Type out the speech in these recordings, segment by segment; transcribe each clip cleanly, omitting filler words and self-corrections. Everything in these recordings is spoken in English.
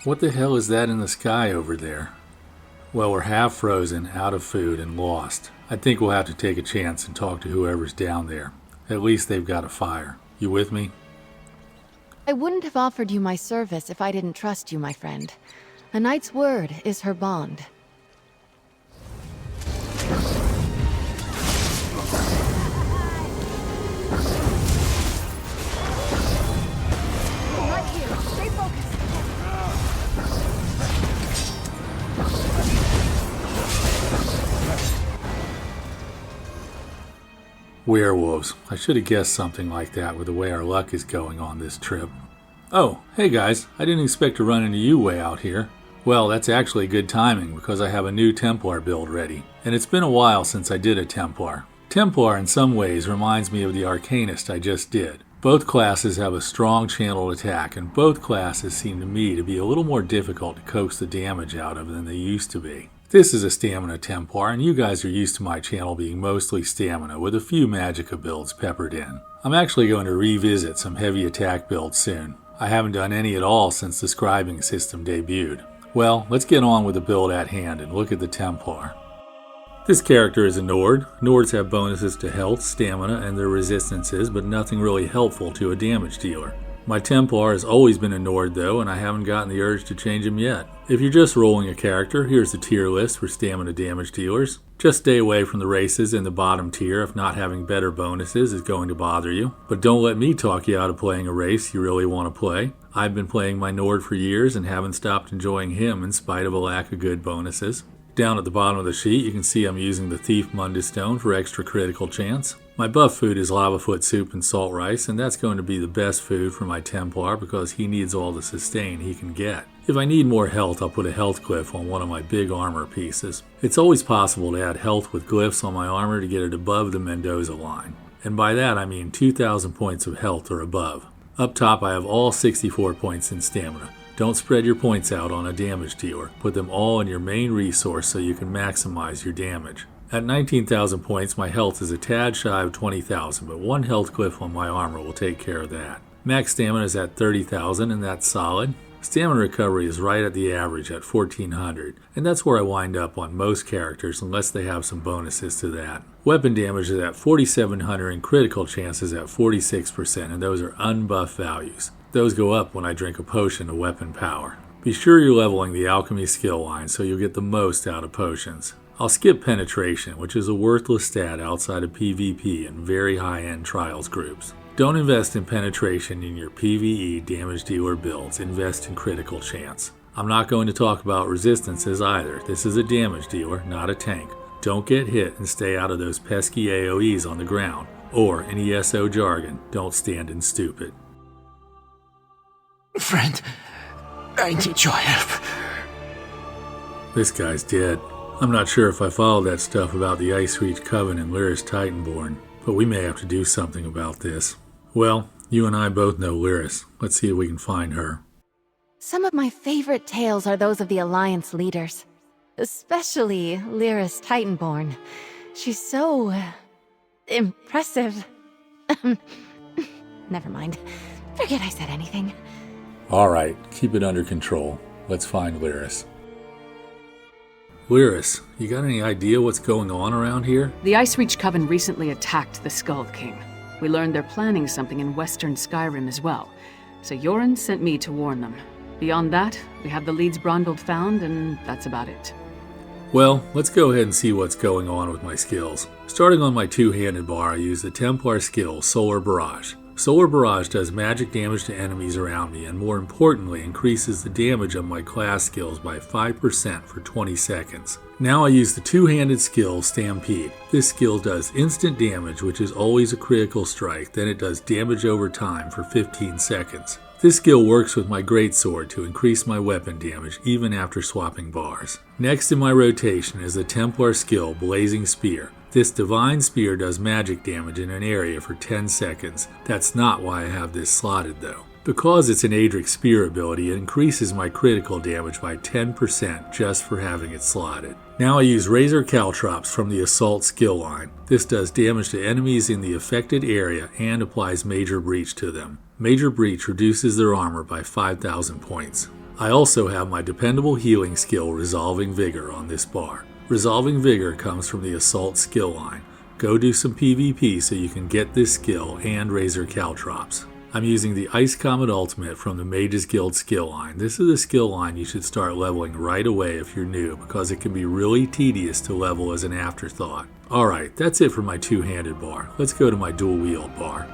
What the hell is that in the sky over there? Well, we're half frozen, out of food, and lost. I think we'll have to take a chance and talk to whoever's down there. At least they've got a fire. You with me? I wouldn't have offered you my service if I didn't trust you, my friend. A knight's word is her bond. Right here. Stay focused. Werewolves. I should have guessed something like that with the way our luck is going on this trip. Oh, hey guys, I didn't expect to run into you way out here. Well, that's actually good timing because I have a new Templar build ready, and it's been a while since I did a Templar. Templar in some ways reminds me of the Arcanist I just did. Both classes have a strong channeled attack, and both classes seem to me to be a little more difficult to coax the damage out of than they used to be. This is a Stamina Templar, and you guys are used to my channel being mostly Stamina with a few Magicka builds peppered in. I'm actually going to revisit some heavy attack builds soon. I haven't done any at all since the scribing system debuted. Well, let's get on with the build at hand and look at the Templar. This character is a Nord. Nords have bonuses to health, stamina, and their resistances, but nothing really helpful to a damage dealer. My Templar has always been a Nord though, and I haven't gotten the urge to change him yet. If you're just rolling a character, here's the tier list for stamina damage dealers. Just stay away from the races in the bottom tier if not having better bonuses is going to bother you. But don't let me talk you out of playing a race you really want to play. I've been playing my Nord for years and haven't stopped enjoying him in spite of a lack of good bonuses. Down at the bottom of the sheet, you can see I'm using the Thief Mundus Stone for extra critical chance. My buff food is lava foot soup and salt rice, and that's going to be the best food for my Templar because he needs all the sustain he can get. If I need more health, I'll put a health glyph on one of my big armor pieces. It's always possible to add health with glyphs on my armor to get it above the Mendoza line. And by that I mean 2,000 points of health or above. Up top I have all 64 points in stamina. Don't spread your points out on a damage dealer. Put them all in your main resource so you can maximize your damage. At 19,000 points, my health is a tad shy of 20,000, but one health glyph on my armor will take care of that. Max stamina is at 30,000, and that's solid. Stamina recovery is right at the average at 1,400, and that's where I wind up on most characters unless they have some bonuses to that. Weapon damage is at 4,700 and critical chances at 46%, and those are unbuffed values. Those go up when I drink a potion of weapon power. Be sure you're leveling the alchemy skill line so you'll get the most out of potions. I'll skip penetration, which is a worthless stat outside of PvP and very high-end trials groups. Don't invest in penetration in your PvE damage dealer builds, invest in critical chance. I'm not going to talk about resistances either. This is a damage dealer, not a tank. Don't get hit and stay out of those pesky AoEs on the ground. Or, in ESO jargon, don't stand in stupid. Friend, I need your help. This guy's dead. I'm not sure if I followed that stuff about the Ice Reach Coven and Lyris Titanborn, but we may have to do something about this. Well, you and I both know Lyris. Let's see if we can find her. Some of my favorite tales are those of the Alliance leaders. Especially Lyris Titanborn. She's so... impressive. Never mind. Forget I said anything. Alright, keep it under control. Let's find Lyris. Lyris, you got any idea what's going on around here? The Ice Reach Coven recently attacked the Skull King. We learned they're planning something in western Skyrim as well, so Yoren sent me to warn them. Beyond that, we have the leads Brondwald found, and that's about it. Well, let's go ahead and see what's going on with my skills. Starting on my two-handed bar, I use the Templar skill, Solar Barrage. Solar Barrage does magic damage to enemies around me and more importantly increases the damage of my class skills by 5% for 20 seconds. Now I use the two-handed skill Stampede. This skill does instant damage, which is always a critical strike, then it does damage over time for 15 seconds. This skill works with my Greatsword to increase my weapon damage even after swapping bars. Next in my rotation is the Templar skill Blazing Spear. This divine spear does magic damage in an area for 10 seconds. That's not why I have this slotted though. Because it's an Adric spear ability, it increases my critical damage by 10% just for having it slotted. Now I use Razor Caltrops from the Assault skill line. This does damage to enemies in the affected area and applies Major Breach to them. Major Breach reduces their armor by 5,000 points. I also have my dependable healing skill Resolving Vigor on this bar. Resolving Vigor comes from the Assault skill line. Go do some PvP so you can get this skill and Razor Caltrops. I'm using the Ice Comet Ultimate from the Mages Guild skill line. This is a skill line you should start leveling right away if you're new, because it can be really tedious to level as an afterthought. Alright, that's it for my two-handed bar. Let's go to my dual-wield bar.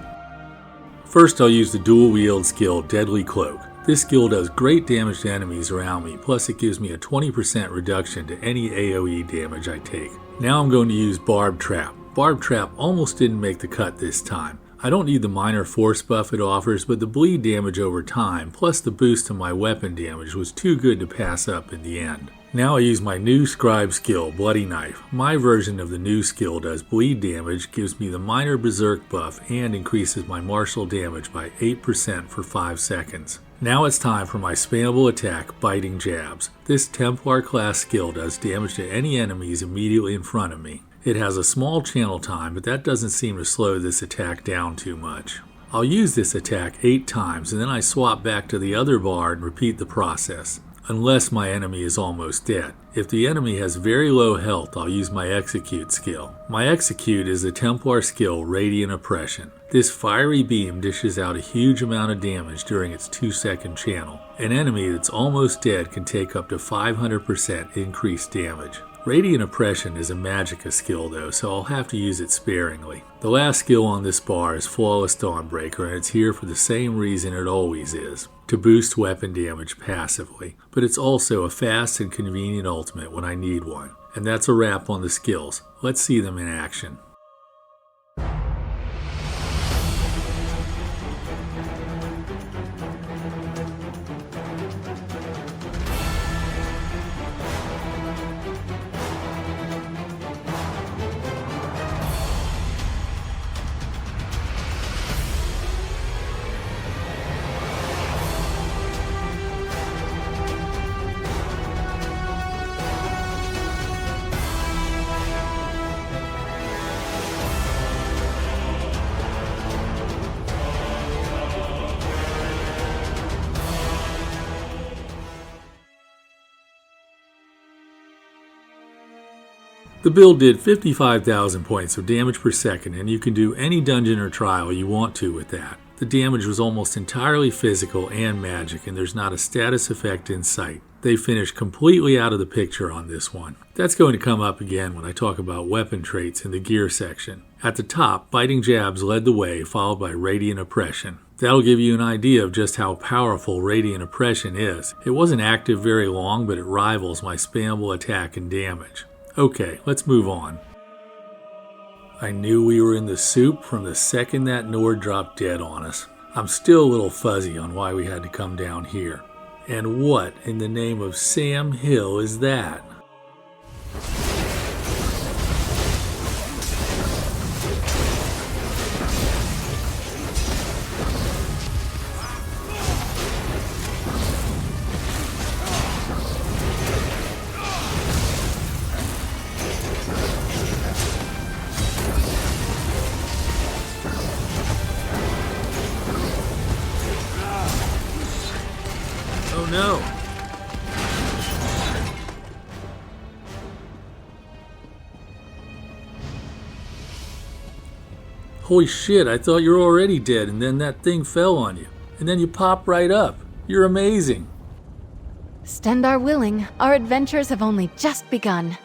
First I'll use the dual-wield skill Deadly Cloak. This skill does great damage to enemies around me, plus it gives me a 20% reduction to any AoE damage I take. Now I'm going to use Barb Trap. Barb Trap almost didn't make the cut this time. I don't need the minor force buff it offers, but the bleed damage over time, plus the boost to my weapon damage, was too good to pass up in the end. Now I use my new scribe skill, Bloody Knife. My version of the new skill does bleed damage, gives me the minor berserk buff, and increases my martial damage by 8% for 5 seconds. Now it's time for my spammable attack, Biting Jabs. This Templar class skill does damage to any enemies immediately in front of me. It has a small channel time, but that doesn't seem to slow this attack down too much. I'll use this attack 8 times and then I swap back to the other bar and repeat the process, unless my enemy is almost dead. If the enemy has very low health, I'll use my Execute skill. My Execute is the Templar skill Radiant Oppression. This fiery beam dishes out a huge amount of damage during its 2-second channel. An enemy that's almost dead can take up to 500% increased damage. Radiant Oppression is a Magicka skill though, so I'll have to use it sparingly. The last skill on this bar is Flawless Dawnbreaker, and it's here for the same reason it always is, to boost weapon damage passively. But it's also a fast and convenient ultimate when I need one. And that's a wrap on the skills. Let's see them in action. The build did 55,000 points of damage per second, and you can do any dungeon or trial you want to with that. The damage was almost entirely physical and magic, and there's not a status effect in sight. They finished completely out of the picture on this one. That's going to come up again when I talk about weapon traits in the gear section. At the top, Biting Jabs led the way, followed by Radiant Oppression. That'll give you an idea of just how powerful Radiant Oppression is. It wasn't active very long, but it rivals my spammable attack and damage. Okay, let's move on. I knew we were in the soup from the second that Nord dropped dead on us. I'm still a little fuzzy on why we had to come down here. And what in the name of Sam Hill is that? Oh no! Holy shit, I thought you were already dead and then that thing fell on you. And then you pop right up. You're amazing. Stendar willing, our adventures have only just begun.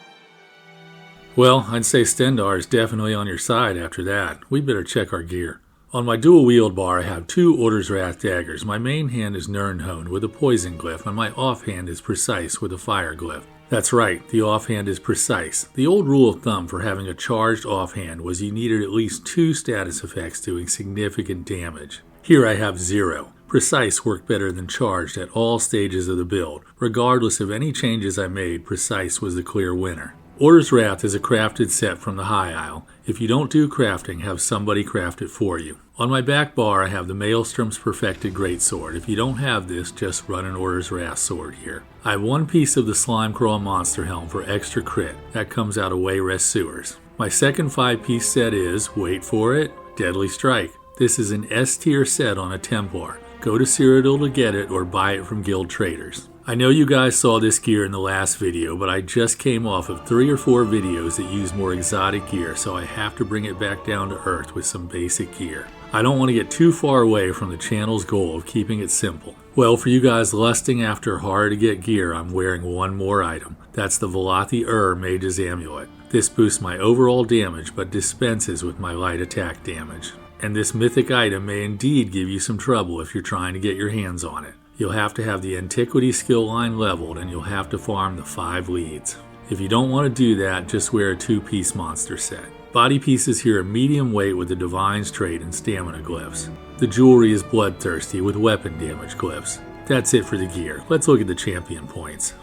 Well, I'd say Stendar is definitely on your side after that. We better check our gear. On my dual wield bar I have 2 Order's Wrath daggers. My main hand is Nirnhone with a poison glyph, and my offhand is Precise with a fire glyph. That's right, the offhand is Precise. The old rule of thumb for having a charged offhand was you needed at least 2 status effects doing significant damage. Here I have 0. Precise worked better than charged at all stages of the build. Regardless of any changes I made, Precise was the clear winner. Order's Wrath is a crafted set from the High Isle. If you don't do crafting, have somebody craft it for you. On my back bar I have the Maelstrom's Perfected Greatsword. If you don't have this, just run an Order's Wrath sword here. I have 1 piece of the Slimecrawl Monster Helm for extra crit. That comes out of Wayrest Sewers. My second 5-piece set is, wait for it, Deadly Strike. This is an S tier set on a Templar. go to Cyrodiil to get it or buy it from guild traders. I know you guys saw this gear in the last video, but I just came off of 3 or 4 videos that use more exotic gear, so I have to bring it back down to earth with some basic gear. I don't want to get too far away from the channel's goal of keeping it simple. Well, for you guys lusting after hard to get gear, I'm wearing one more item. That's the Velothi Mage's Amulet. This boosts my overall damage, but dispenses with my light attack damage. And this mythic item may indeed give you some trouble if you're trying to get your hands on it. You'll have to have the Antiquity skill line leveled, and you'll have to farm the 5 leads. If you don't want to do that, just wear a 2-piece monster set. Body pieces here are medium weight with the Divine's trait and stamina glyphs. The jewelry is bloodthirsty with weapon damage glyphs. That's it for the gear. Let's look at the champion points.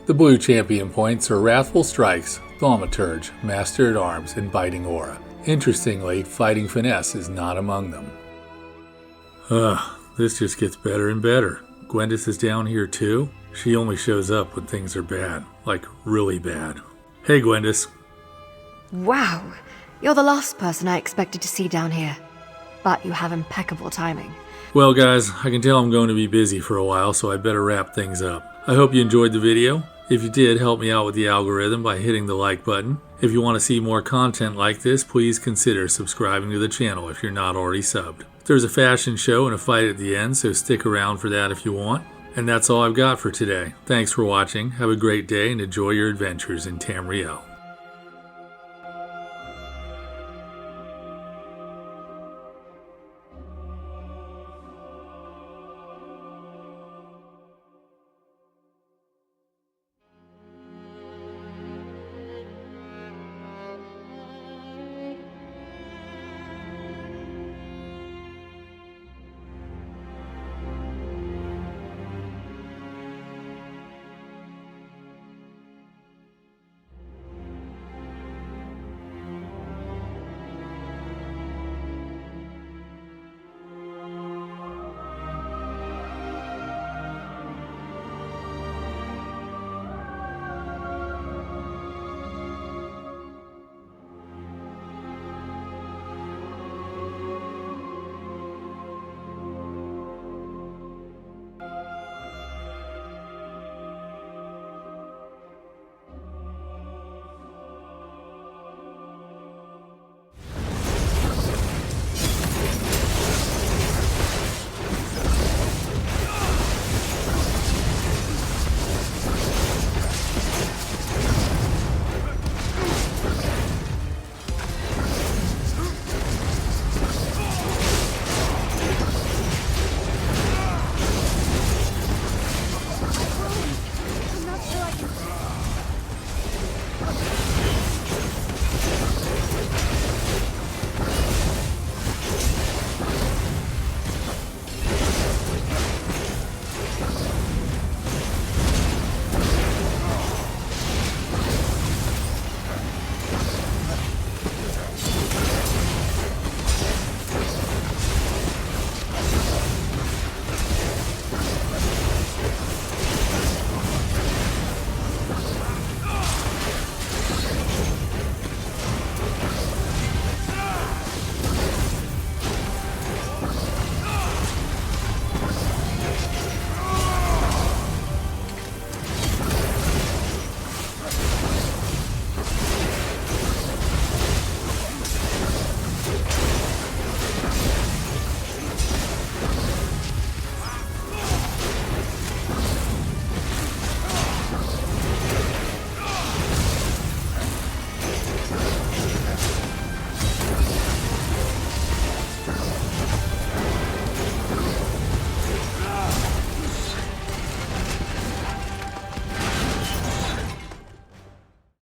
The blue champion points are Wrathful Strikes, Thaumaturge, Master at Arms, and Biting Aura. Interestingly, Fighting Finesse is not among them. This just gets better and better. Gwendis is down here too? She only shows up when things are bad. Like, really bad. Hey, Gwendis. Wow, you're the last person I expected to see down here. But you have impeccable timing. Well, guys, I can tell I'm going to be busy for a while, so I better wrap things up. I hope you enjoyed the video. If you did, help me out with the algorithm by hitting the like button. If you want to see more content like this, please consider subscribing to the channel if you're not already subbed. There's a fashion show and a fight at the end, so stick around for that if you want. And that's all I've got for today. Thanks for watching, have a great day, and enjoy your adventures in Tamriel.